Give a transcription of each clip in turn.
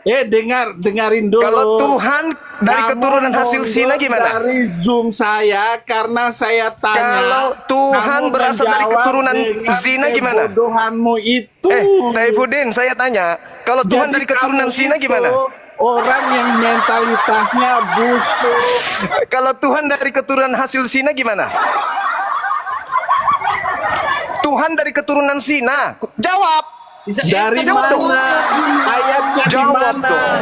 dengarin dulu. Kalau Tuhan dari Kamu keturunan hasil zina gimana? Dari Zoom saya karena saya tanya. Kalau Tuhan kamu berasal dari menjawab keturunan dengan zina gimana? kebodohanmu itu. Taifuddin, saya tanya, kalau Tuhan Jadi dari keturunan kamu zina itu gimana? Orang yang mentalitasnya busuk. Kalau Tuhan dari keturunan hasil zina gimana? Tuhan dari keturunan zina. Jawab. Dari mana? Ayatnya di Jawab mana? dong.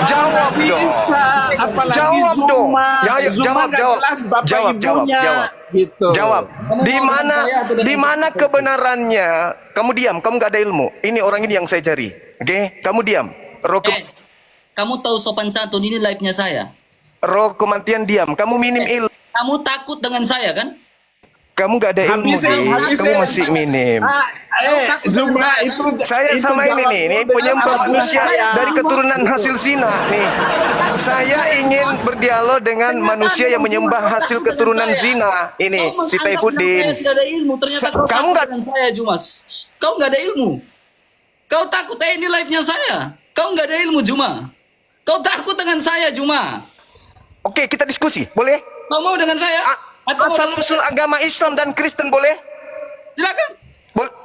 Jawab dong. Bisa, apalagi Jawab dong. Zuma. Ya, ayo, Zuma jawab, nggak jawab. jelas bapak Jawab, jawab, ibunya. jawab. Gitu. Jawab. Kamu Di mau dengan mana saya atau dengan di mana kita? kebenarannya? Kamu diam, kamu nggak ada ilmu. Ini orang ini yang saya cari. Oke, kamu diam. Kamu tahu sopan santun ini live-nya saya. Roh kematian diam. Kamu minim ilmu. Kamu takut dengan saya kan? Kamu nggak ada ilmu, Habisin, Dik. Kamu masih minim. Zuma itu Saya itu sama ini jawab nih, ini dengan penyembah alasan manusia saya. dari keturunan hasil zina nih. Saya ingin berdialog dengan manusia yang menyembah hasil keturunan zina. Ini si Taifuddin. Tidak ada ilmu. Ternyata kau Kamu takut nggak- dengan saya, Jumas. Kau nggak ada ilmu. Kau takut ini live-nya saya. Kau nggak ada ilmu, Juma. Kau takut dengan saya, Juma. Oke, kita diskusi, boleh? Kau mau dengan saya? Atau mau Asal dengan- usul agama Islam dan Kristen boleh? Silakan.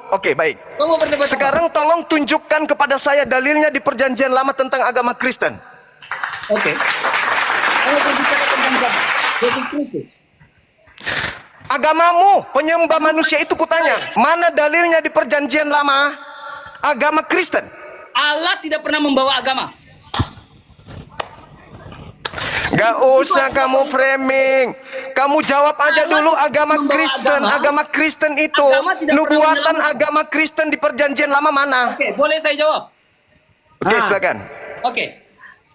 Oke, baik. Kau mau berdebat? Sekarang tolong tunjukkan kepada saya dalilnya di Perjanjian Lama tentang agama Kristen. Oke. Kau berbicara tentang Yesus Kristus. Agamamu, penyembah manusia itu kutanya, mana dalilnya di Perjanjian Lama agama Kristen? Allah tidak pernah membawa agama. Gak usah kamu framing. Kamu jawab aja dulu agama Kristen. Agama Kristen itu Agama tidak nubuatan pernah agama Kristen di Perjanjian Lama mana? Oke, boleh saya jawab? Oke, silakan. Oke.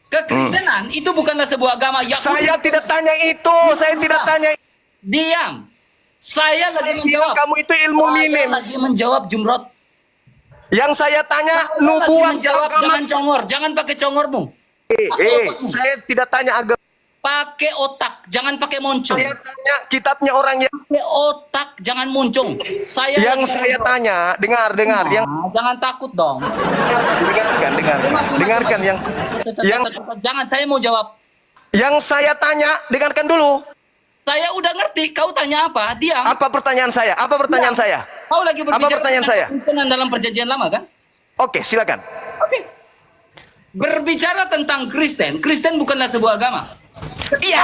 Kekristenan itu bukanlah sebuah agama yang Saya tidak tanya itu. Saya tidak tanya. diam. Saya Saya lagi bilang menjawab. kamu itu ilmu Saya minim. lagi menjawab Jumrot. Yang saya tanya Saya lagi nubuat menjawab, agama. jangan congor, jangan pakai congormu. Saya tidak tanya agama. Pakai otak, jangan pakai moncong. Saya tanya kitabnya orang yang Pakai otak, jangan moncong. Saya yang lagi saya menjawab. tanya. Dengar, yang Jangan takut dong. dengarkan yang Jangan, saya mau jawab. yang saya tanya, dengarkan dulu. Saya udah ngerti, kau tanya apa? Diam. Apa pertanyaan saya? Apa pertanyaan saya? Kau lagi berbicara pertanyaan tentang saya? kekristenan dalam perjanjian lama kan? Oke, silakan. Oke. Berbicara tentang Kristen, Kristen bukanlah sebuah agama. Iya,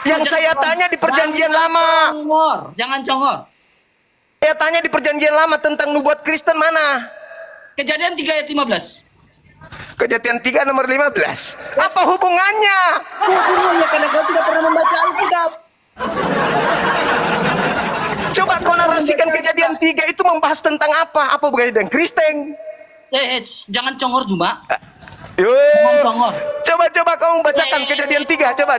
yang saya tanya di Perjanjian Lama. Congor, jangan congor. Saya tanya di Perjanjian Lama tentang nubuat Kristen mana? Kejadian 3 ayat 15. Kejadian 3 nomor 15. Apa hubungannya? Hubungannya karena kau tidak pernah membaca Alkitab. Coba kau narasikan Kejadian 3 itu membahas tentang apa? Apa hubungannya dengan Kristen? Jangan congor Juma. Yo. Jangan congor. Coba kamu bacakan Kejadian 3. Coba.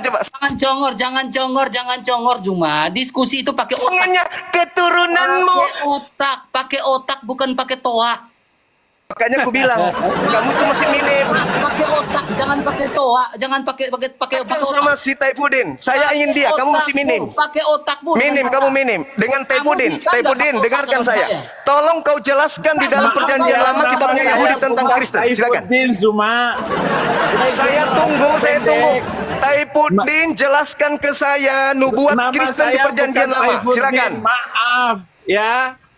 Jangan congor Juma. Diskusi itu pakai otak. Hubungannya keturunanmu. Pakai otak bukan pakai toa. Makanya aku bilang, kamu tuh masih minim. Pakai otak, jangan pakai toa, jangan pakai Kan sama si Taifuddin. Saya ingin dia, kamu masih minim. Pakai otakmu. Minim, kamu minim. Dengan Taifuddin. Taifuddin, dengarkan saya. Tolong kau jelaskan di dalam Perjanjian Lama kitabnya Yahudi tentang Kristen. Silakan. Zuma. Saya tunggu. Taifuddin, jelaskan ke saya nubuat Nama Kristen di saya Perjanjian bukan Lama. Taifuddin. Silakan. Maaf, ya.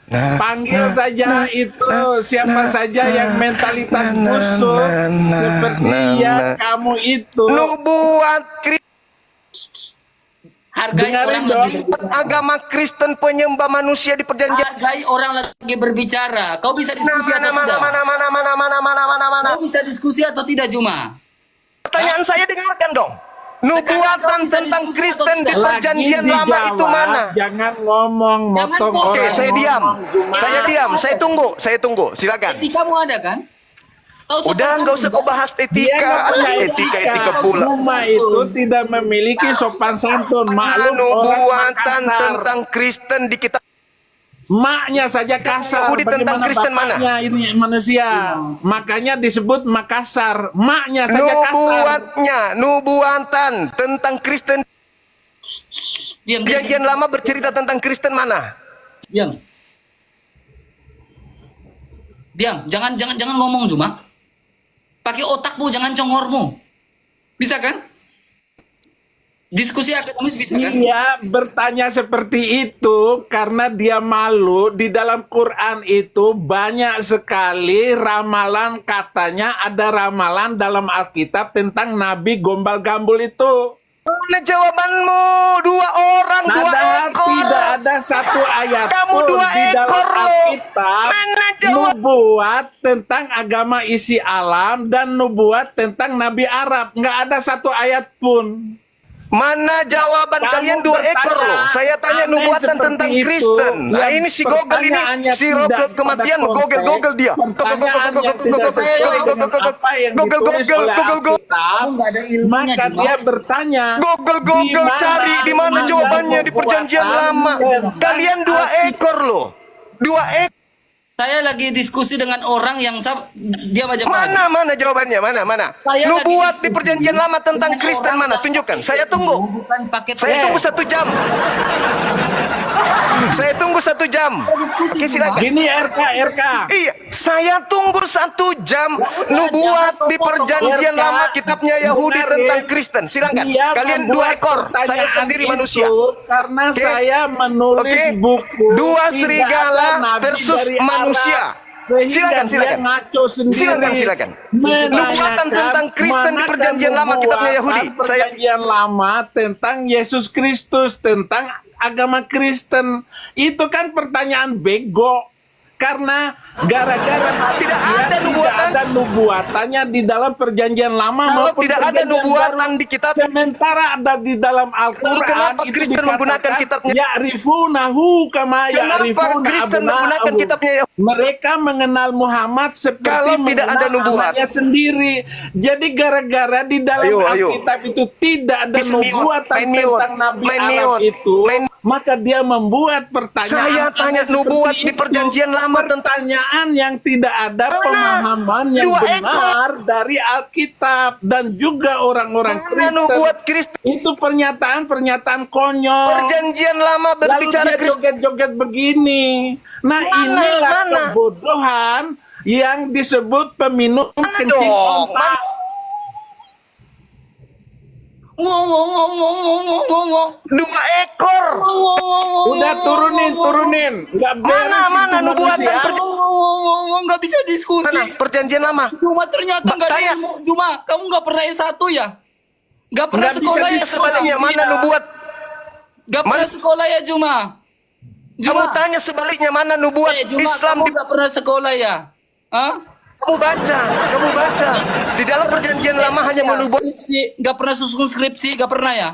Panggil saja siapa saja yang mentalitas busuk seperti yang kamu itu. Nubuat Hargai Dengarin orang dong. lagi. agama Kristen penyembah manusia di Perjanjian. Hargai orang lagi berbicara. Kau bisa diskusi atau tidak? Mana. Kau bisa diskusi atau tidak Juma? Pertanyaan saya dengarkan dong. Nubuatan tentang Kristen di Perjanjian Lagi Lama itu dijawab, mana? Jangan ngomong, Jangan motong ngomong. Oke, orang. saya diam. Zuma. Saya tunggu. Silakan. Etikamu ada kan? Kau Udah, sopan nggak usah santun, kau bahas Dia nggak etika. punya Etika pula. Zuma itu tidak memiliki sopan santun. Maklum orang Nubuatan Makassar. tentang Kristen di kitab Maknya saja kasar. Yahudi tentang Bagaimana Kristen mana? bapaknya ini manusia. Makanya disebut Makassar. Maknya saja kasar. nubuatan tentang Kristen. Diam. Perjanjian Lama bercerita tentang Kristen mana? Diam. Jangan ngomong Juma. Pakai otakmu, jangan congormu. Bisa kan? Diskusi akademis bisa kan? Dia bertanya seperti itu karena dia malu. Di dalam Quran itu banyak sekali ramalan, katanya ada ramalan dalam Alkitab tentang Nabi gombal-gambul itu. Mana jawabanmu? Dua orang, dua ekor. Tidak ada satu ayat Kamu pun dua di dalam ekor lo. Alkitab Mana jawab? nubuat tentang agama isi alam dan nubuat tentang Nabi Arab. Nggak ada satu ayat pun. Mana jawaban Kamu kalian dua bertanya ekor loh? Saya tanya aneh nubuatan seperti tentang itu, Kristen. Nah yang ini si Google ini, pertanyaannya si tidak Google pada kematian, konteks, Google dia. pertanyaannya tidak sesuai dengan apa yang ditulis oleh Alkitab, Nggak ada ilmunya, maka Juma. dia bertanya, Google cari di mana jawabannya di perjanjian lama. Kalian dua ekor loh. Dua ekor. Saya lagi diskusi dengan orang yang dia aja Mana jawabannya? Mana? Saya Nubuat lagi di perjanjian lama tentang dengan Kristen orang mana? yang Tunjukkan. pakai Saya itu, tunggu. bukan pakai Saya tunggu 1 jam. Saya tunggu 1 jam. Oke, silakan. gini RK. Iya, saya tunggu 1 jam. Nubuat di perjanjian lama kitabnya Yahudi tentang Kristen. Silakan. Dia Kalian membuat 2 ekor. Saya pertanyaan sendiri itu manusia. Karena Oke. saya menulis Oke. buku 2 tidak serigala ada nabi versus dari manusia. Arab. Sehingga Silakan. dia ngaco sendiri. Silakan. Menanyakan Nubuatan tentang Kristen di manakah perjanjian lama kitabnya Yahudi. nubuatan perjanjian lama tentang Yesus Kristus, tentang agama Kristen. Itu kan pertanyaan bego. Karena gara-gara Tidak dia ada nubuatan. tidak ada nubuatannya di dalam perjanjian lama Kalau maupun tidak ada perjanjian nubuatan baru. di kitab, Sementara ada di dalam Al-Quran, kenapa itu Kristen dikatakan, menggunakan kitabnya? Ya'rifunahu kama Kenapa ya'rifuna Kristen menggunakan abna'ahum. kitabnya Yahudi? Mereka mengenal Muhammad seperti Kalau tidak ada mengenal nubuat. anaknya sendiri. Jadi gara-gara di dalam Ayo. Alkitab itu tidak ada Bisa mute, nubuatan main mute, tentang Nabi main Arab mute, itu, main- maka dia membuat pertanyaan. Saya tanya aneh nubuat seperti di itu. perjanjian lama tentang Pertanyaan yang tidak ada Mana? pemahaman yang 2 benar dari Alkitab dan juga orang-orang mana Kristen. nubuat Kristen? Itu pernyataan konyol. Perjanjian lama Lalu berbicara dia Kristen. joget-joget begini. Nah, inilah mana? kebodohan yang disebut peminum kencing dong? otak. Ngomong. 2 ekor. Udah turunin. Nggak beres Mana itu nubuatan manusia. Ngomong, nggak bisa diskusi. Mana perjanjian lama? Cuma ternyata nggak ada Tanya. ilmu. Cuma kamu nggak pernah S1 ya? Nggak pernah Nggak bisa sekolah ya? diskusi. Sebaliknya mana nubuat? Nggak pernah sekolah ya Cuma? Kamu tanya sebaliknya mana nubuat Cuma Islam kamu di nggak pernah sekolah ya? Hah? kamu baca. Di dalam perjanjian lama hanya menubuat. Skripsi, nggak pernah susun skripsi, nggak pernah ya?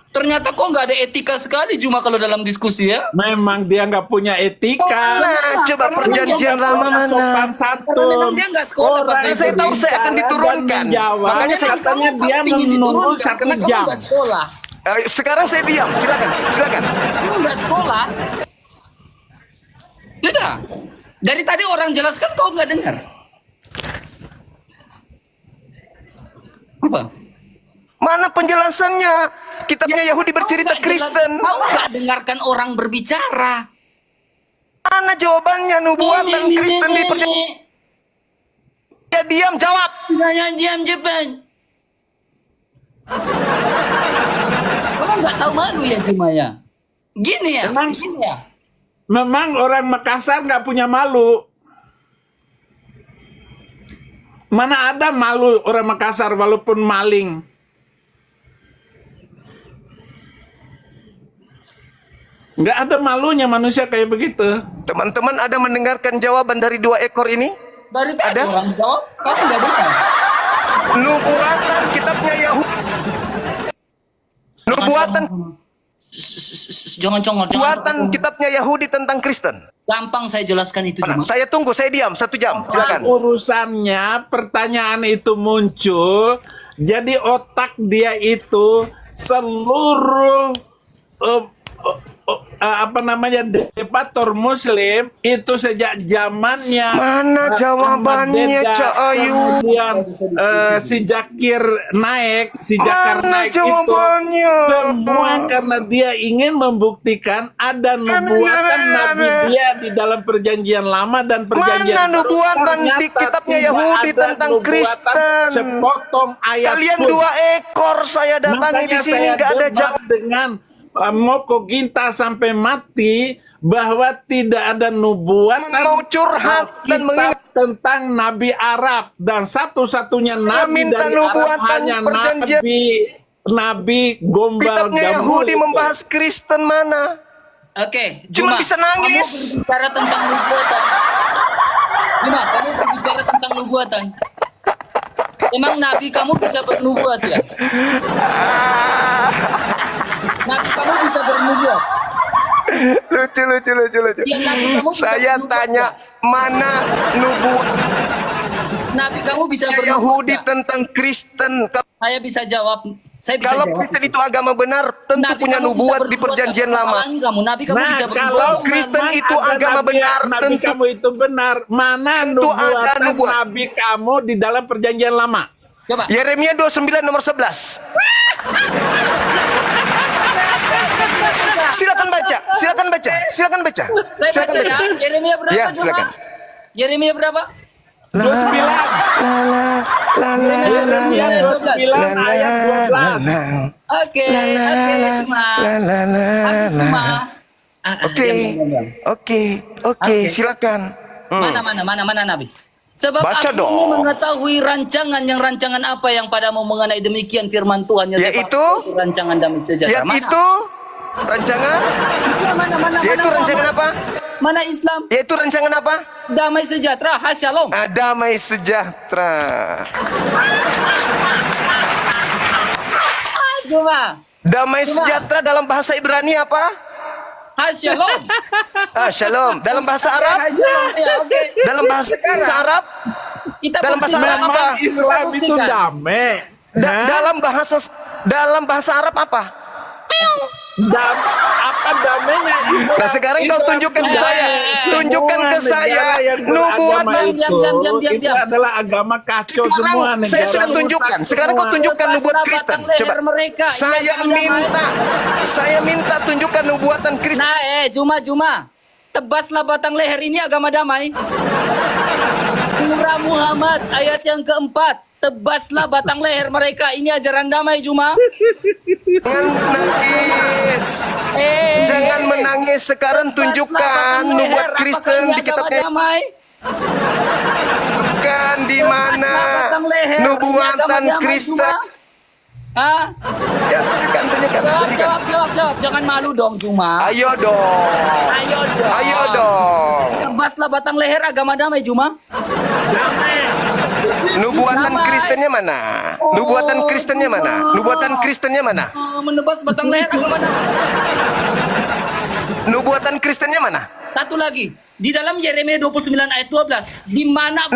Ternyata kok nggak ada etika sekali Cuma kalau dalam diskusi ya? Memang dia nggak punya etika. Nah, coba perjanjian lama mana? Sopan Karena santun. memang dia nggak sekolah, Pak. Orang Saya tahu saya akan berbicara diturunkan. dan menjawab. Makanya saya- katanya dia Pingin menunggu diturunkan, 1 karena kamu jam. nggak sekolah. Sekarang saya diam. Silakan. Kamu nggak sekolah. Tidak. Dari tadi orang jelaskan kau nggak dengar. Apa? Mana penjelasannya? Kitabnya Yahudi bercerita Kau nggak jelas- Kristen. Kau nggak dengarkan orang berbicara. Mana jawabannya nubuatan Kristen di perjanjian? Ya diam, jawab. Jangan diam Jepang. Kamu nggak tahu malu ya Cuma ya? Gini ya? Emang- Gini ya? Memang orang Makassar nggak punya malu. Mana ada malu orang Makassar walaupun maling. Nggak ada malunya manusia kayak begitu. Teman-teman ada mendengarkan jawaban dari 2 ekor ini? Dari tadi Ada? orang jawab, kamu nggak dengar. Nubuatan kitabnya Yahudi. Nubuatan Jangan congor. Buatan kitabnya Yahudi tentang Kristen. Gampang saya jelaskan itu Cuma. Saya tunggu, saya diam 1 jam. Silakan. Urusannya pertanyaan itu muncul, jadi otak dia itu seluruh apa namanya debator Muslim itu sejak zamannya Mana jawabannya, Ahmad Deedat, Cak Ayu? kemudian si Zakir naik, si Jakar Mana naik jawabannya? itu semua karena dia ingin membuktikan ada nubuatan Nabi dia di dalam perjanjian lama dan perjanjian Mana baru. nubuatan di Ternyata kitabnya tidak Yahudi ada tentang nubuatan Kristen? sepotong ayat Kalian pun. 2 ekor, saya datangi di Makanya sini saya nggak ada debat jawab. dengan Moko Ginta sampai mati bahwa tidak ada nubuatan Mau curhat dan kitab mengingat. tentang Nabi Arab dan satu-satunya Saya Nabi minta dari Arab nubuatan hanya perjanjian. Nabi Gombal Kitabnya Gamul Yahudi itu. membahas Kristen mana? Oke, Cuma Juma, bisa nangis. Kamu berbicara tentang nubuatan. Juma, kamu berbicara tentang nubuatan. Emang Nabi kamu bisa bernubuat ya? Nabi kamu bisa bernubuat. Lucu. Ya, Nabi kamu bisa Saya bernubuat tanya, ya? mana nubuat Nabi kamu bisa bernubuat Yahudi ya? tentang Kristen? Saya bisa jawab. Saya bisa Kalau jawab. Kristen itu agama benar, tentu Nabi punya kamu bisa nubuat di bernubuat perjanjian apa lama. kesalahan kamu? Nabi kamu Nah, bisa kalau bernubuat. Kristen memang itu ada agama Nabi, benar, Nabi tentu- kamu itu benar. Mana Tentu ada nubuatan nubuat. Nabi kamu di dalam perjanjian lama? Coba. Yeremia 29 nomor 11. Silakan baca. Saya baca ya. Yeremia berapa, Ya, Juma? silakan. Yeremia berapa? 29. Yeremia 29 ayat 12. Oke, Juma. Juma. Oke, Oke. silakan. Mana Nabi? Sebab Baca aku dong. ini mengetahui rancangan apa yang padamu mengenai demikian firman Tuhan. Yaitu? Rancangan damai sejahtera. Yaitu rancangan, Mana? yaitu rancangan apa? Mana Islam? Yaitu rancangan apa? Damai sejahtera, Shalom. Damai sejahtera. Juma. Damai sejahtera dalam bahasa Ibrani apa? Shalom. Shalom. Dalam bahasa Arab? Shalom. Ya, oke. Dalam bahasa Arab? Kita Dalam bahasa buktikan. Arab apa? Memang Islam itu Buktikan. damai. Hah? Dalam bahasa Arab apa? Apa damainya Islam? Nah, sekarang kau Islam tunjukkan ke itu saya. damai. Tunjukkan ke Semua saya negara yang nubuatan. beragama Diam. itu adalah agama kacau semua Sekarang negara. saya sudah tunjukkan. Sekarang kau tunjukkan nubuat Lepaslah Kristen. batang leher Coba. mereka. Ini Saya agama minta tunjukkan nubuatan Kristen. Nah, Juma. Tebaslah batang leher ini agama damai. Surah Muhammad ayat yang keempat. Tebaslah batang leher mereka. Ini ajaran damai, Juma. Jangan menangis. Jangan menangis. Sekarang Tebaslah tunjukkan batang leher. nubuat Apakah Kristen ini di agama kitabnya. damai? Tunjukkan di mana Tebaslah batang leher. Ini nubuatan agama damai, Kristen. Juma. Hah? Ya, tunjukkan. Jawab. Jangan malu dong, Juma. Ayo dong. Ayo dong. Tebaslah batang leher agama damai, Juma. Nubuatan Damai. Kristennya mana? Nubuatan Kristennya mana? Nubuatan Kristennya mana? Menebas batang leher agama damai. Nubuatan Kristennya mana? Satu lagi. Di dalam Yeremia 29 ayat 12. Di mana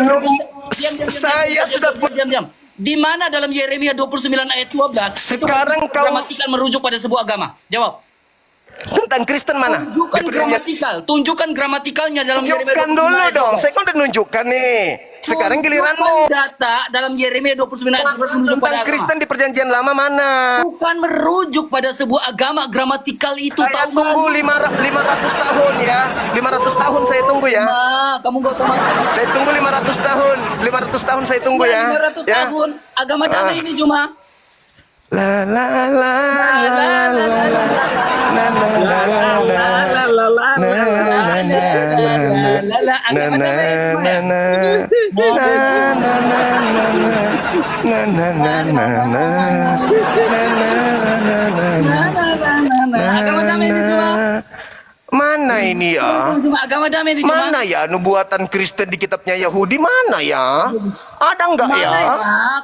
Saya sudah- diam. Di mana dalam Yeremia 29 ayat 12 Sekarang itu kau- gramatikal merujuk pada sebuah agama? Jawab. Tentang Kristen mana? Tunjukkan Di perjanjian- gramatikal. Tunjukkan gramatikalnya dalam Yeremia Tunjukkan 29 dulu ayat dong. 12. Saya kan udah nunjukkan nih. Sekarang Tunjukkan giliranmu. data dalam Yeremia 29 ayat 12 merujuk Tentang pada agama. Kristen di perjanjian lama mana? Bukan merujuk pada sebuah agama, gramatikal itu. Saya tahu tunggu nggak? 500 tahun ya. 500 tahun saya tunggu ya. Nah, kamu gak tahu Saya tunggu 500 tahun. 500 tahun saya tunggu ya. 500 Ya. tahun agama damai ini cuma. La la la la la la. Na na na na na. Agama damai cuma ya. Agama damai ini cuma. Mana ini ya? Agama damai ini cuma. Mana ya nubuatan Kristen di kitabnya Yahudi? Mana ya? Ada enggak ya? Mana ya?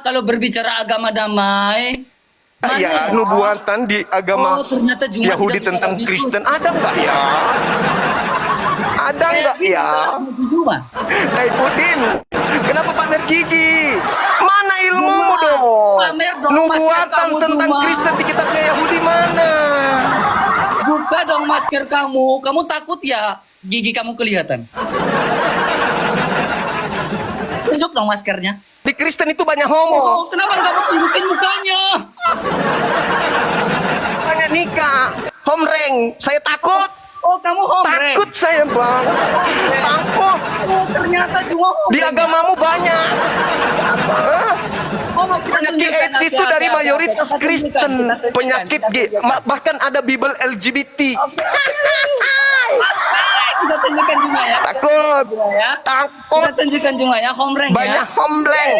Kalau berbicara agama damai. Mana Ya, nubuatan di agama Oh, ternyata Jumat Yahudi tidak tentang bisa Kristen ada enggak ya? Ada enggak ya? Cuma. Taifuddin, kenapa pamer gigi? Mana ilmumu Cuma. dong? Pamer dong, Nubuatan masyarakat kamu tentang cuma. Kristen di kitabnya Yahudi mana? Bukan Buka dong masker kamu. Kamu takut ya gigi kamu kelihatan? Tunjuk dong maskernya. Di Kristen itu banyak homo, Oh, kenapa kamu tunjukin mukanya? banyak nikah, homreng. Saya takut. Oh, kamu hombre. Takut saya, Bang. Takut. Oh, ternyata cuma hombre. Di agamamu banyak. Hah? Oh, mau kita Penyakit tunjukkan, AIDS itu oke, dari oke, mayoritas oke, kita Kristen. tunjukkan, kita Penyakit tunjukkan. bahkan ada Bible LGBT. Kita tunjukkan cuma ya. Takut. Cuma ya. Takut. Kita tunjukkan cuma ya, homreng Banyak ya. homleng.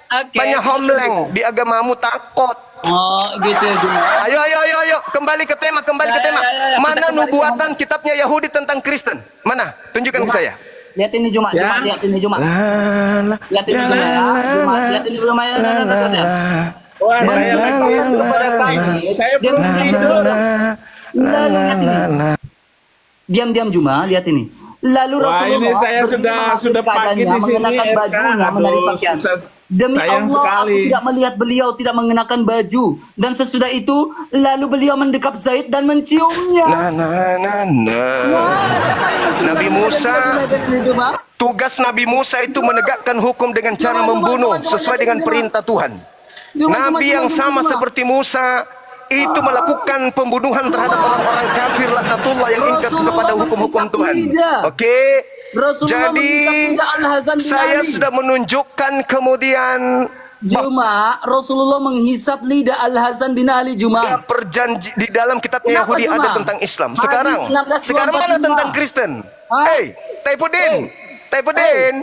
Oke. Banyak kita homleng. tunjukkan. Di agamamu takut. Oh, gitu ya cuma. Ayo. Kembali ke tema, kembali ke Ya, tema. ya, ya, ya. Mana Kita kembali ke nubuatan kitabnya Yahudi tentang Kristen? Mana? Tunjukkan ke saya. Lihat ini cuma, Ya. lihat ini cuma. La, Lihat ini cuma ya. Cuma lihat ini belum ya. Wah, saya lagi. Menceritakan kepada kami. Saya Diam, belum diam, tidur. diam. Lalu lihat ini. Diam Juma, lihat ini. Lalu Wah, Rasulullah ini saya berdiri sudah menghadap pagi di keadaannya, sini, mengenakan Eka. bajunya, menarik Aduh, pakaian. susah. Demi Sayang Allah, sekali. aku tidak melihat beliau tidak mengenakan baju. Dan sesudah itu, lalu beliau mendekap Zaid dan menciumnya. Nah. Wah, siapa yang Nabi mencium Musa. ini, Juma? Tugas Nabi Musa itu menegakkan hukum dengan cara membunuh sesuai dengan perintah Tuhan. Nabi yang sama seperti Musa itu melakukan pembunuhan terhadap orang-orang kafir laknatullah yang ingkar kepada hukum-hukum Tuhan. Oke. Rasulullah Jadi menghisap lidah Al-Hasan bin saya Ali. sudah menunjukkan kemudian Juma, Rasulullah menghisap lidah Al-Hasan bin Ali Juma. perjanji di dalam kitabnya Kenapa Yahudi cuma? ada tentang Islam. Hadis Sekarang 1625. mana tentang Kristen? Hah? Hey, Taipudin.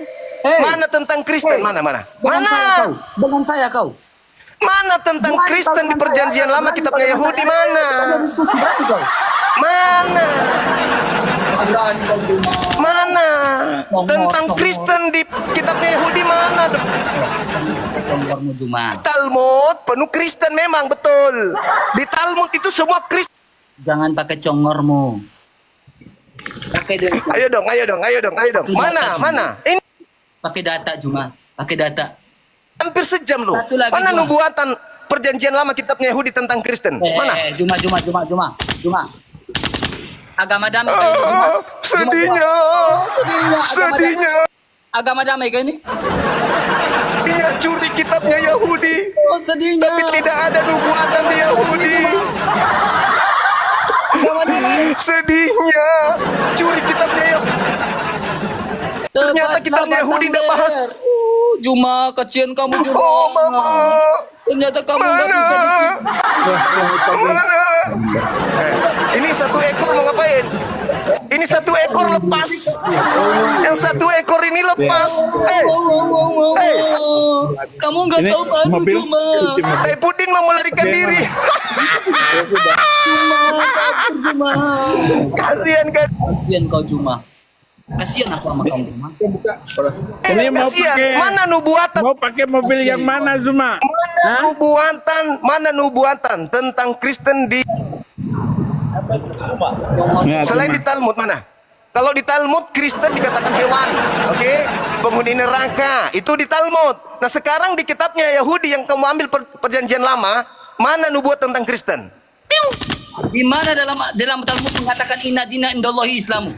Hey. Mana tentang Kristen? Mana? Dengan saya kau. Mana tentang Berani Kristen kau di dengan perjanjian saya. lama Berani kitabnya kau dengan Yahudi saya. mana? Ada diskusi berani kau. Mana? Berani kau Juma. Mana? Nomor. Tentang Kristen di kitabnya Yahudi mana? Nomormu Juma. Talmud penuh Kristen memang betul. Di Talmud itu semua Kristen. Jangan pakai congormu. Pakai dulu. Ayo dong. Mana? Ini Pakai data Juma. Pakai data. hampir sejam loh. Satu lagi, Mana Juma. nubuatan perjanjian lama kitabnya Yahudi tentang Kristen? Mana? Juma. Agama damai kayak ini, Juma. Sedihnya. Sedihnya. Agama damai kayak ini. Dia curi kitabnya Yahudi. Oh, sedihnya. Tapi tidak ada nubuatan di Yahudi. Agama damai. Sedihnya. Curi kitabnya Yahudi. Ternyata kitabnya Yahudi tidak bahas. Juma, kecian kamu Juma. Oh, Mama. Ternyata kamu nggak Mana? bisa dikit. Mana? Ini satu ekor mau ngapain? Ini satu ekor lepas. Yang satu ekor ini lepas. Hey, Kamu nggak Ini tahu aku mobil. Juma. Taipudin mau melarikan diri. Juma. Kasihan kan? Kasian kau Juma. Kasian aku sama kamu Juma. Ini mau Kasihan. pakai- Mana nubuatan? Mau pakai mobil yang mana, Zuma? Mana nubuatan tentang Kristen di Ya, selain Zuma. di Talmud mana? Kalau di Talmud Kristen dikatakan hewan, oke? Penghuni neraka itu di Talmud. Nah sekarang di kitabnya Yahudi yang kamu ambil perjanjian lama, mana nubuat tentang Kristen? Di mana dalam Talmud mengatakan inna dina indallahi Islamu?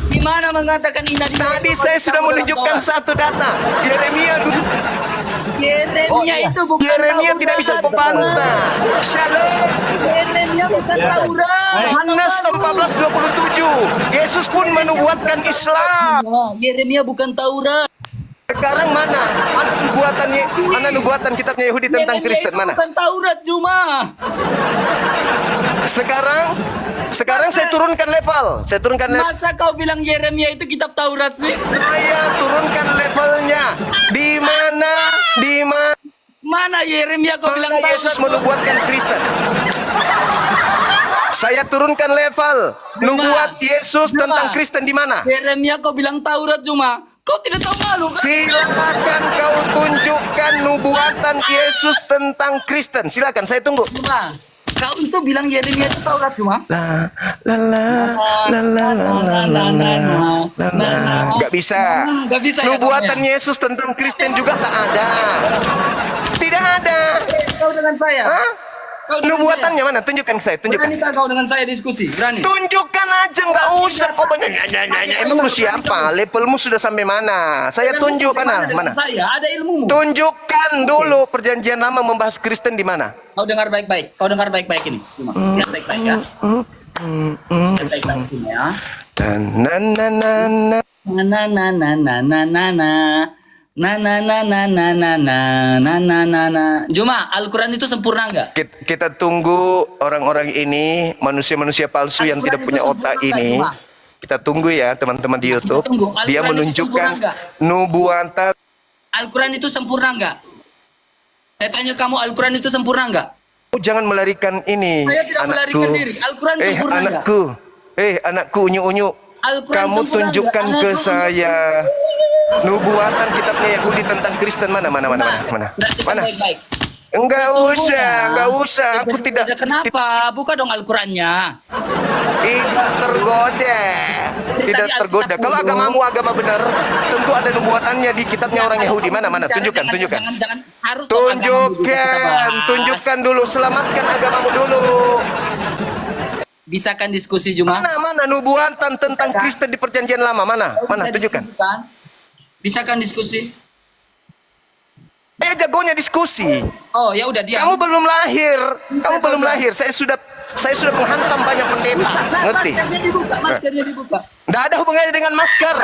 Di mana mengatakan inna dina Tadi indallahi saya sudah Islamu dalam menunjukkan Taurat? satu data. Yeremia Yeremia itu bukan Yeremia Taurat. tidak bisa membantah. Shalom. Yeremia bukan Taurat. Yohanes 14:27. Yesus pun menubuatkan Islam. Nah, Yeremia bukan Taurat. Sekarang mana? Mana nubuatan kitabnya Yahudi tentang Yeremia Kristen itu mana? bukan Taurat Juma. Sekarang saya turunkan level. Masa kau bilang Yeremia itu kitab Taurat sih? Saya turunkan levelnya. Di mana Mana Yeremia kau bilang Taurat? Yesus menubuatkan Kristen? Saya turunkan level. Nubuat Yesus Juma. tentang Kristen di mana? Yeremia kau bilang Taurat Juma. Kau tidak tahu malu kan? Silakan kau tunjukkan nubuatan Yesus tentang Kristen. Silakan, saya tunggu. Juma, kau itu bilang Yeremia itu Taurat Juma? Gak bisa. Gak bisa ya, Nubuatan kamu ya? Yesus tentang Kristen juga tak ada. Tidak ada. kau dengan saya? Hah? Kau dengan Nubuatannya mana? Tunjukkan ke saya, saya? tunjukkan. Beranikah kau dengan saya diskusi? Berani? Tunjukkan aja, nggak usah. Kau banyak nanya. Emang lu siapa? Levelmu sudah sampai mana? Saya tunjuk mana? Dengan Mana? saya, ada ilmumu. Tunjukkan dulu perjanjian lama membahas Kristen di mana? Kau dengar baik-baik. Kau dengar baik-baik ini. Cuma, lihat baik-baik ya. Lihat baik-baik ini ya. Na na na na. Na na na na na na na na. Na na na na na na na na na na na. Juma, Al-Quran itu sempurna enggak? Kita tunggu orang-orang ini, manusia-manusia palsu yang Al-Quran tidak punya itu otak sempurna, ini. Cuma. Kita tunggu ya teman-teman di YouTube. tunggu. Dia Al-Quran itu menunjukkan sempurna nggak? nubuatan. Al-Quran itu sempurna enggak? Saya tanya kamu, Al-Quran itu sempurna enggak? Jangan melarikan ini, Saya tidak anakku. melarikan diri. Al-Quran sempurna enggak? Anakku unyu-unyu. Al-Quran Kamu sempurna tunjukkan enggak? ke Anakku, saya nubuatan kitabnya Yahudi tentang Kristen mana? Perhatikan baik-baik. Enggak Sesungguhnya- usah. Aku tidak Kenapa? Buka dong Al-Qurannya. tidak tergoda. Tidak Tadi tergoda. Alkitab Kalau dulu. agamamu agama benar, tentu ada nubuatannya di kitabnya orang Yahudi. Mana? Tunjukkan. Jangan. Harus dong agamamu juga kita bahas. Tunjukkan dulu. Selamatkan agamamu dulu. Bisakan diskusi Juma? Mana nubuatan tentang Kristen di perjanjian lama? Mana? Bisa Tunjukkan. diskusikan? Bisakan diskusi? Jagonya diskusi. Oh ya udah diam. Kamu belum lahir. Saya sudah menghantam banyak pendeta. Ngerti? Maskernya dibuka. Nggak ada hubungannya dengan masker.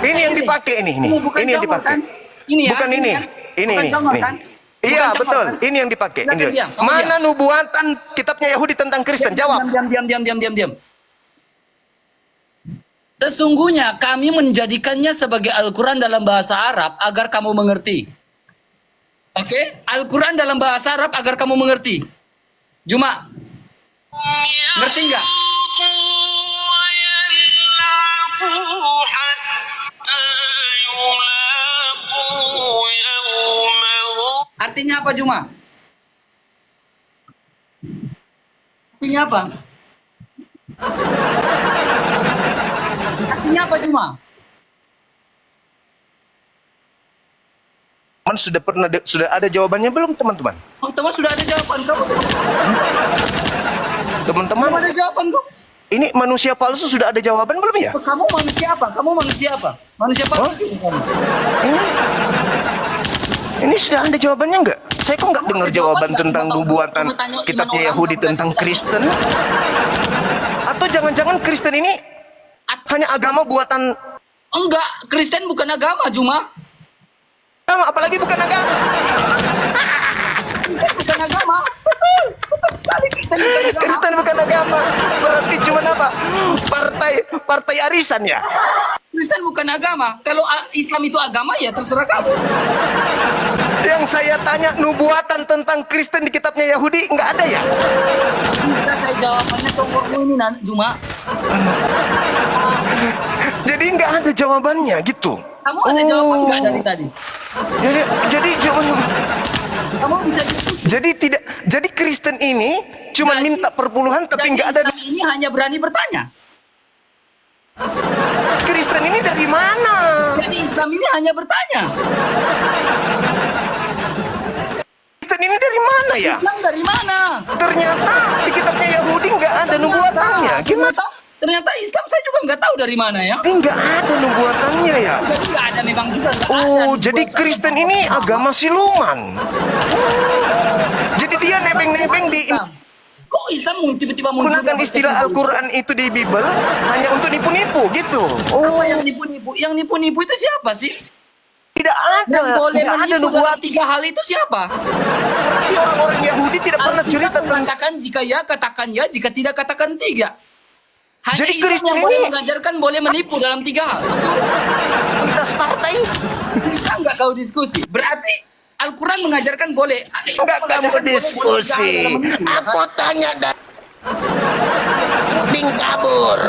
Ini yang dipakai ini. bukan Ini yang congor, dipakai. kan? Ini ya, Bukan ini. kan? Ini. Bukan congor, kan? Iya Bukan congor, betul. kan? Ini yang dipakai. Silakan Ini. diam. Kamu Mana nubuatan kitabnya Yahudi tentang Kristen? Jawab. Diam. Sesungguhnya kami menjadikannya sebagai Al-Quran dalam bahasa Arab agar kamu mengerti. Oke? Al-Quran dalam bahasa Arab agar kamu mengerti. Juma, ngerti nggak? Artinya apa Juma? Artinya apa? Artinya apa Juma? Sudah ada jawabannya belum teman-teman? Oh, teman sudah ada jawaban kamu. Teman-teman, Kamu ada jawaban kok. ini manusia palsu sudah ada jawaban belum ya? Kamu manusia apa? Manusia palsu. Ini sudah ada jawabannya nggak? Saya kok nggak dengar jawaban tentang nubuatan kitabnya Yahudi tentang Kristen? Atau jangan-jangan Kristen ini hanya agama buatan? Enggak, Kristen bukan agama, Juma. Apalagi bukan agama? Bukan agama. Betul sekali Kristen bukan agama. Kristen bukan agama. Berarti cuma apa? Partai arisan ya? Kristen bukan agama. Kalau Islam itu agama ya terserah kamu. Yang saya tanya nubuatan tentang Kristen di kitabnya Yahudi nggak ada ya? Bisa saya jawabannya tongkokmu ini Juma. Jadi nggak ada jawabannya gitu. Kamu ada jawaban nggak dari tadi? Jadi jawabannya. Kamu bisa diskusi. Jadi Kristen ini cuma Jadi- minta perpuluhan tapi Jadi nggak ada. Islam ini hanya berani bertanya. Kristen ini dari mana? Jadi Islam ini hanya bertanya. Kristen ini dari mana ya? Islam dari mana? Ternyata di kitabnya Yahudi nggak ada nubuatannya. Gimana? Ternyata Islam saya juga nggak tahu dari mana ya. Nggak ada nubuatannya ya? Jadi nggak ada memang juga. Nggak ada Oh, nubuatan. jadi Kristen ini agama siluman. Jadi dia nebeng-nebeng di Kok Islam tiba-tiba muncul? gunakan istilah Al-Quran itu di Bible hanya untuk nipu-nipu gitu. Oh, Apa yang nipu-nipu? Yang nipu-nipu itu siapa sih? tidak Yang ada. boleh Nggak ada menipu dalam nubuat. 3 hal itu siapa? Berarti orang-orang Yahudi tidak pernah cerita Alkitab tentang. mengatakan jika ya katakan ya, jika tidak katakan 3. Hanya Jadi Islam Kristen yang boleh ini- mengajarkan boleh menipu dalam 3 hal. Lintas partai. Bisa nggak kau diskusi? Berarti Al-Quran mengajarkan boleh. Enggak kamu diskusi. Aku tanya dan Ping kabur.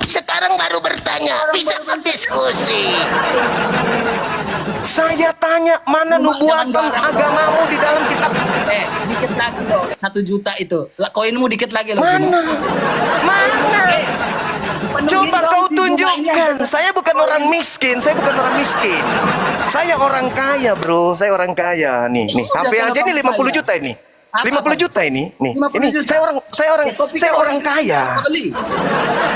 Sekarang baru bertanya. Bisa kau diskusi. Saya tanya mana nubuatan agamamu di dalam kitab. Dikit lagi dong. 1 juta itu. Koinmu dikit lagi loh. Mana? Penuhin Coba dong kau si tunjuk. tunjukkan. Saya bukan orang miskin. Saya bukan orang miskin. Saya orang kaya, bro. Saya orang kaya. Nih, nih. udah, HP aja kalau ini kamu 50 kaya. juta ini. Apa? 50 juta ini. Nih. 50 Ini juta. saya orang kaya. Beli.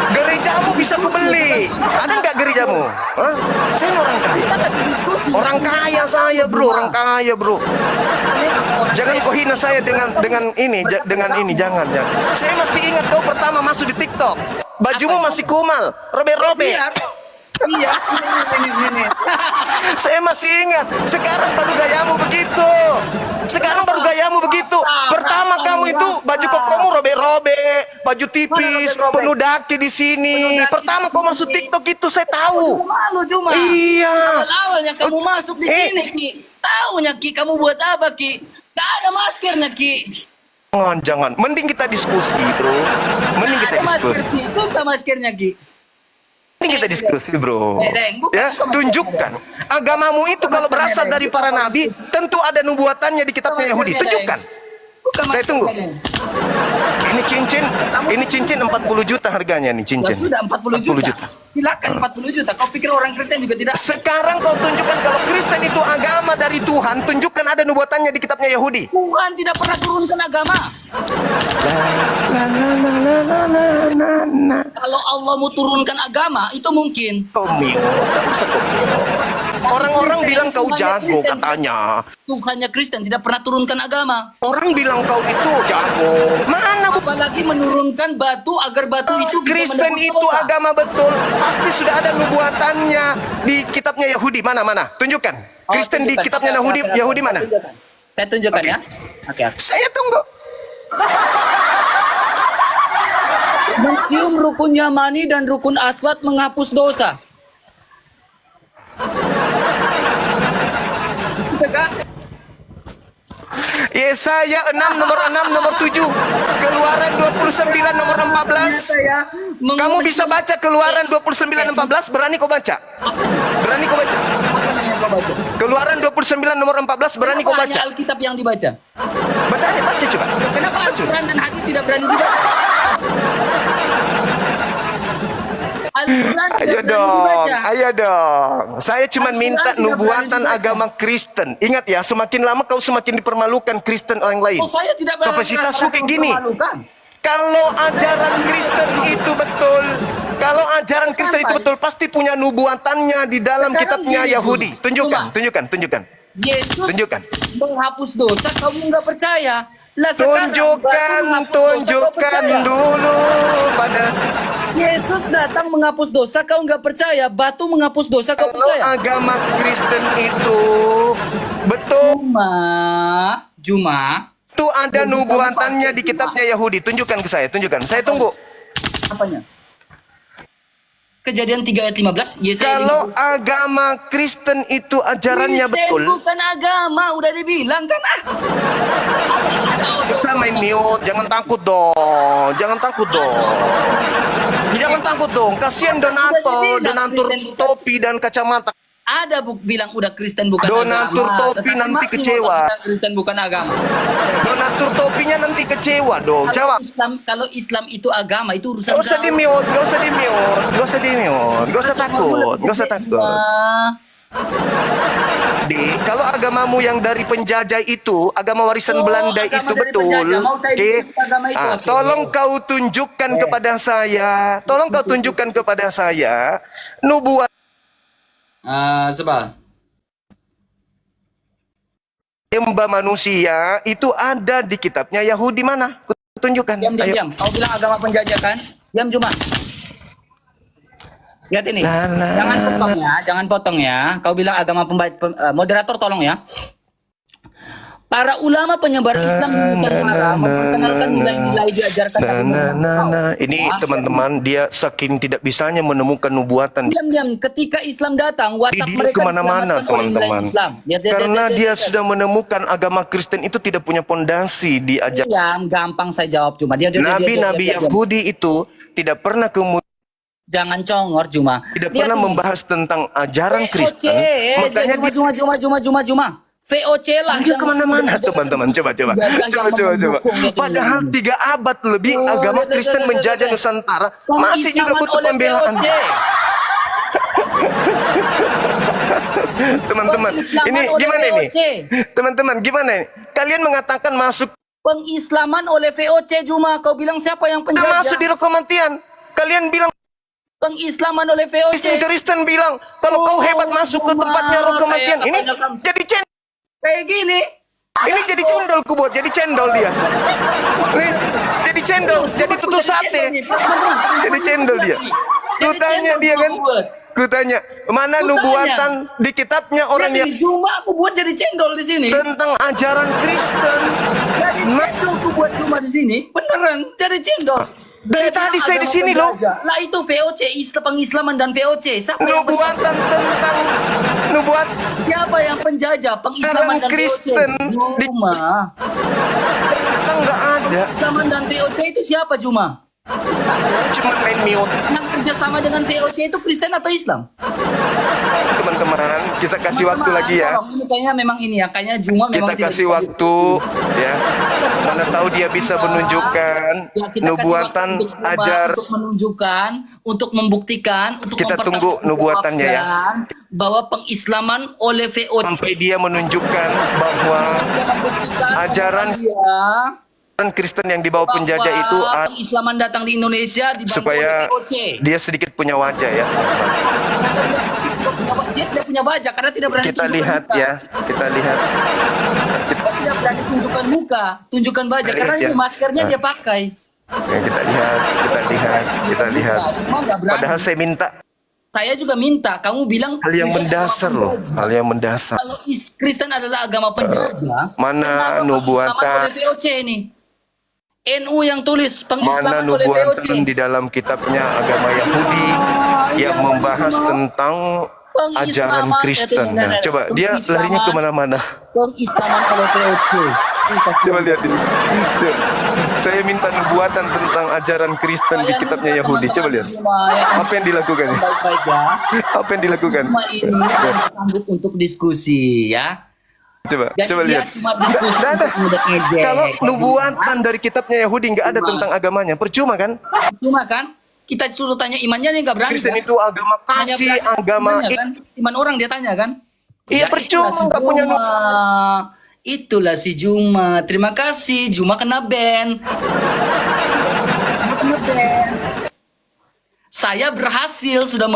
Gerejamu bisa kubeli. Ada nggak gerejamu? Hah? Saya orang kaya. Kita lagi diskusi. Orang kaya saya, bro. Orang kaya, bro. Jangan kau hina saya dengan ini, jangan. Saya masih ingat kau pertama masuk di TikTok. Bajumu masih kumal, robek-robek. Iya, ini. Saya masih ingat. Sekarang baru gayamu begitu. Pertama kamu itu baju kokomu robek-robek, baju tipis, robek-robek? penuh daki di sini. Pertama kau masuk TikTok itu saya tahu. Malu cuma. Iya. Awal-awalnya kamu masuk di sini, Ki. Tahunya Ki, kamu buat apa, Ki? Gak ada maskernya, Ki. Jangan. Mending kita diskusi, bro. Mending kita Ada masker, diskusi. Ki. Buka maskernya, Ki. Ini kita diskusi, bro. Bukan Ya, sama tunjukkan agamamu itu kalau berasal dari para nabi, tentu ada nubuatannya di kitabnya Yahudi. Tunjukkan. Buka Saya tunggu. maskernya. Ini cincin 40 juta harganya nih Ya cincin. sudah 40 juta. Silakan 40 juta. Kau pikir orang Kristen juga tidak? Sekarang kau tunjukkan kalau Kristen itu agama dari Tuhan, tunjukkan ada nubuatannya di kitabnya Yahudi. Tuhan tidak pernah turunkan agama. Kalau Allah mau turunkan agama, itu mungkin. Kau mute, tak usah kau mute. Orang-orang bilang kau jago katanya. Tuhannya Kristen tidak pernah turunkan agama. Orang bilang kau itu jago. Mana bu? Apalagi menurunkan batu agar batu itu bisa Kristen menebus itu dosa. agama betul. Pasti sudah ada nubuatannya di kitabnya Yahudi. Mana? Tunjukkan. Oh, Kristen di tunjukkan. kitabnya Oke, Yahudi, oke, Yahudi oke. mana? Saya tunjukkan Oke. ya. Oke. Saya tunggu. Mencium rukun Yamani dan rukun Aswad menghapus dosa. Gitu kan? Yesaya 6 nomor 7. Keluaran 29 nomor 14. Saya Kamu bisa baca Keluaran 29:14, berani kau baca? Berani kau baca? Apa yang kau baca? Keluaran 29 nomor 14, berani kau Kenapa baca? hanya Alkitab yang dibaca? Baca coba. Kenapa Al-Quran dan hadis tidak berani dibaca? Al-Quran Ayo tidak berani dong, dibaca. ayo dong. Saya cuma Al-Quran minta tidak nubuatan berani dibaca. agama Kristen. Ingat ya, semakin lama kau semakin dipermalukan Kristen orang lain. Oh, saya tidak berani Kapasitasmu kayak gini. mempermalukan. Kalau ajaran Kristen itu betul, pasti punya nubuatannya di dalam Sekarang kitabnya gini, Yahudi. Cuma. Tunjukkan. Yesus Tunjukkan. menghapus dosa, kamu nggak percaya. Lah sekarang batu menghapus dosa, kau Tunjukkan percaya. dulu pada Yesus datang menghapus dosa, kau nggak percaya. Batu menghapus dosa, kau kalau percaya. agama Kristen itu betul. Juma, Itu ada nubuatannya di kitabnya Yahudi. Tunjukkan ke saya, tunjukkan. Saya tunggu. apanya? Kejadian 3 ayat 15. Yesaya Kalau agama Kristen itu ajarannya Kristen betul, bukan agama, udah dibilang kan ah. bisa main mute, jangan takut dong. Jangan takut dong. Kasihan donatur topi dan kacamata. Ada bilang udah Kristen bukan Donatur agama. topi Tetapi nanti masih kecewa. mau bilang Kristen bukan agama. Donatur topinya nanti kecewa dong. Jawab. Kalau Islam itu agama, itu urusan Gak usah di mute, gak usah takut. Kalau agamamu yang dari penjajah itu, agama warisan Belanda agama itu dari betul. penjajah. Mau saya Oke. disebut agama itu, oke. Tolong kau tunjukkan kepada saya, nubuat Sebab Hamba manusia itu ada di kitabnya Yahudi mana? Kutunjukkan. Ayo. diam. Kau bilang agama penjajah kan? Diam cuma. Lihat ini. Jangan potong ya. Kau bilang agama moderator tolong ya. Para ulama penyebar Islam di Nusantara memperkenalkan nilai-nilai diajarkan Nabi Ini teman-teman, dia saking tidak bisanya menemukan nubuatan. Diam. Ketika Islam datang, watak Dia mereka kemana-mana, diselamatkan oleh nilai teman-teman. Islam. Lihat. Karena dia sudah menemukan agama Kristen itu tidak punya pondasi di ajaran. Diam, gampang saya jawab cuma. Diam. Nabi-nabi Yahudi itu tidak pernah Jangan congor cuma. tidak pernah membahas tentang ajaran Kristen. Makanya dia Cuma. VOC lah. dia kemana-mana, teman-teman. Coba. Padahal 3 abad lebih agama Kristen menjajah Nusantara, masih juga butuh pembelaan. Teman-teman, Pengislaman ini oleh gimana ini? VOC. Teman-teman, gimana ini? Kalian mengatakan masuk, Pengislaman oleh VOC Juma. Kau bilang siapa yang kita penjajah? masuk di Rokomantian. Kalian bilang, Pengislaman oleh VOC. Kristen bilang, kalau kau hebat masuk ke tempatnya Rokomantian. Ini jadi cendol. Kayak gini. Ini jadi cendol kubuat, jadi cendol dia. Ini jadi cendol, jadi tutus sate. Jadi cendol dia. Kutanya dia kan, kutanya, mana Kutanya. nubuatan di kitabnya orang yang Jadi Juma aku buat jadi cendol di sini. tentang ajaran Kristen. Jadi cendol aku buat Juma di sini. Beneran jadi cendol. Dari tadi saya di sini loh. Lah itu VOC, pengislaman dan VOC. Siapa yang Nubuatan tentang nubuat Siapa yang penjajah pengislaman Ajaran dan Kristen VOC? di- Juma. kita nggak ada. Pengislaman dan VOC itu siapa Juma? Cuma main mute. Yang kerjasama dengan VOC itu Kristen atau Islam? Teman-teman, kita kasih waktu Teman-teman, lagi ya. tolong, ini kayaknya memang ini ya. Kayaknya Juma memang Kita tidak kasih bisa waktu ya. Mana tahu dia bisa menunjukkan Ya, kita kasih nubuatan waktu untuk Juma ajar. untuk menunjukkan, untuk membuktikan, untuk Kita tunggu nubuatannya ya. bahwa pengislaman oleh VOC Sampai dia menunjukkan bahwa Dia membuktikan ajaran bahwa dia orang Kristen yang dibawa penjajah bahwa itu pengislaman datang di Indonesia dibantu supaya oleh VOC. dia sedikit punya wajah ya. Dia tidak punya wajah karena tidak berani Kita tunjukkan lihat muka. ya, kita lihat. Dia tidak berani tunjukkan muka, tunjukkan wajah Kita karena lihat ini ya. maskernya Nah. dia pakai. Ya, kita lihat, kita lihat. Cuma nggak berani. Padahal saya minta Saya juga minta kamu bilang hal yang Kristen mendasar agama loh, penjajah. hal yang mendasar. Kalau Kristen adalah agama penjajah, mana kenapa nubuatan- pengislaman oleh VOC ini? NU yang tulis Mana pengislaman oleh VOC. nubuatan di dalam kitabnya agama Yahudi yang iya, membahas benar. tentang Pengislaman, ajaran Kristen. nah, Coba dia pengislaman. larinya kemana-mana. Pengislaman oleh VOC. Coba lihat ini. Coba. Saya minta nubuatan tentang ajaran Kristen di Saya kitabnya minta Yahudi. Coba teman-teman lihat. di rumah yang Apa yang dilakukan? baik-baik ya. Apa yang dilakukan? Cuma ini dan sanggup untuk diskusi ya. Coba, Jadi coba dia lihat. cuma diskusi Nggak ada. untuk ngejek. Kalau nubuatan dari kitabnya Yahudi nggak ada Cuma. tentang agamanya, percuma kan? Cuma kan kita suruh tanya imannya nih nggak berani. Kristen kan? itu agama Hanya kasih, berani agama imannya, kan? Iman orang dia tanya kan? Iya, percuma, itulah si nggak punya Juma. Itulah si Juma. Terima kasih. Juma kena ban. Juma kena ban. Saya berhasil sudah